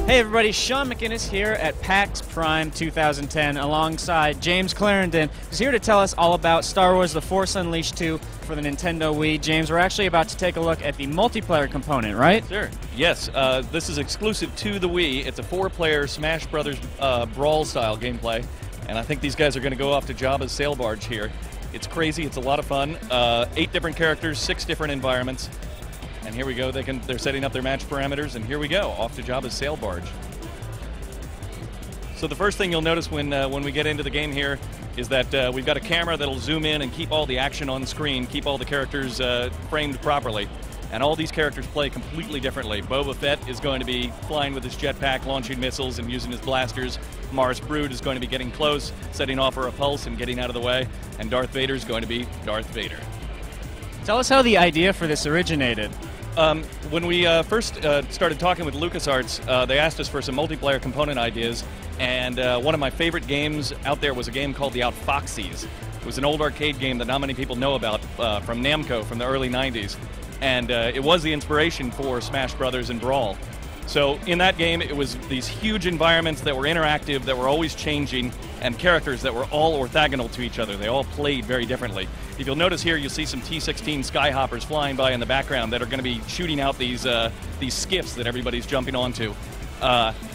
Hey everybody, Sean McInnes here at PAX Prime 2010 alongside James Clarendon, who's here to tell us all about Star Wars The Force Unleashed 2 for the Nintendo Wii. James, we're actually about to take a look at the multiplayer component, right? Sure. Yes, this is exclusive to the Wii. It's a 4-player Smash Brothers Brawl-style gameplay, and I think these guys are going to go off to Jabba's sail barge here. It's crazy. It's a lot of fun. 8 different characters, 6 different environments. And here we go. They're setting up their match parameters, and here we go, off to Jabba's sail barge. So the first thing you'll notice when we get into the game here is that we've got a camera that'll zoom in and keep all the action on screen, keep all the characters framed properly. And all these characters play completely differently. Boba Fett is going to be flying with his jetpack, launching missiles and using his blasters. Mars Brood is going to be getting close, setting off a repulse and getting out of the way. And Darth Vader is going to be Darth Vader. Tell us how the idea for this originated. When we first started talking with LucasArts, they asked us for some multiplayer component ideas, and one of my favorite games out there was a game called The Outfoxies. It was an old arcade game that not many people know about from Namco from the early 90s, and it was the inspiration for Smash Brothers and Brawl. So in that game, it was these huge environments that were interactive, that were always changing, and characters that were all orthogonal to each other. They all played very differently. If you'll notice here, you'll see some T-16 Skyhoppers flying by in the background that are going to be shooting out these skiffs that everybody's jumping onto.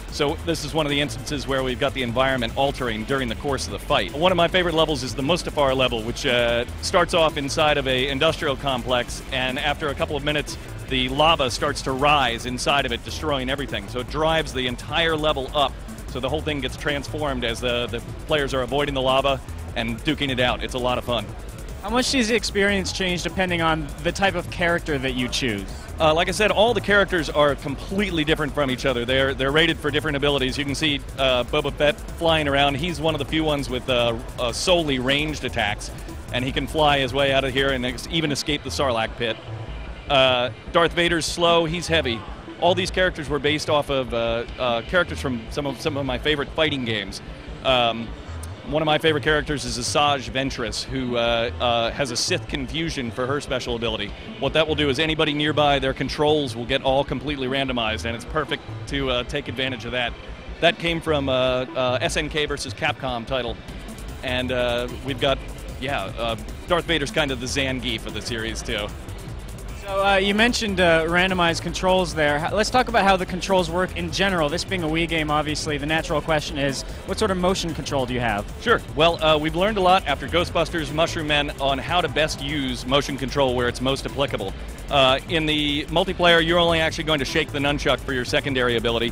So this is one of the instances where we've got the environment altering during the course of the fight. One of my favorite levels is the Mustafar level, which starts off inside of an industrial complex, and after a couple of minutes, the lava starts to rise inside of it, destroying everything. So it drives the entire level up, so the whole thing gets transformed as the players are avoiding the lava and duking it out. It's a lot of fun. How much does the experience change depending on the type of character that you choose? Like I said, all the characters are completely different from each other. They're rated for different abilities. You can see Boba Fett flying around. He's one of the few ones with solely ranged attacks, and he can fly his way out of here and even escape the Sarlacc pit. Darth Vader's slow. He's heavy. All these characters were based off of characters from some of my favorite fighting games. One of my favorite characters is Asajj Ventress, who has a Sith Confusion for her special ability. What that will do is anybody nearby, their controls will get all completely randomized, and it's perfect to take advantage of that. That came from SNK versus Capcom title. And we've got, Darth Vader's kind of the Zangief of the series, too. So you mentioned randomized controls there. Let's talk about how the controls work in general. This being a Wii game, obviously, the natural question is, what sort of motion control do you have? Sure. Well, we've learned a lot after Ghostbusters Mushroom Men on how to best use motion control where it's most applicable. In the multiplayer, you're only actually going to shake the nunchuck for your secondary ability.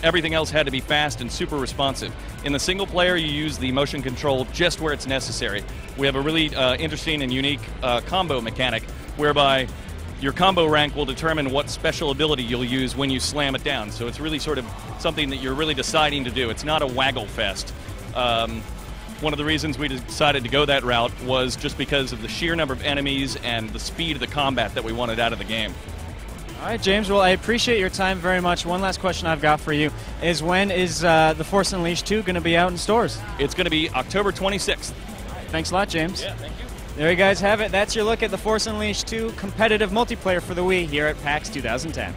Everything else had to be fast and super responsive. In the single player, you use the motion control just where it's necessary. We have a really interesting and unique combo mechanic whereby your combo rank will determine what special ability you'll use when you slam it down. So it's really sort of something that you're really deciding to do. It's not a waggle fest. One of the reasons we decided to go that route was just because of the sheer number of enemies and the speed of the combat that we wanted out of the game. All right, James. Well, I appreciate your time very much. One last question I've got for you is, when is The Force Unleashed 2 going to be out in stores? It's going to be October 26th. All right, thanks a lot, James. Yeah, thank you. There you guys have it. That's your look at The Force Unleashed 2 competitive multiplayer for the Wii here at PAX 2010.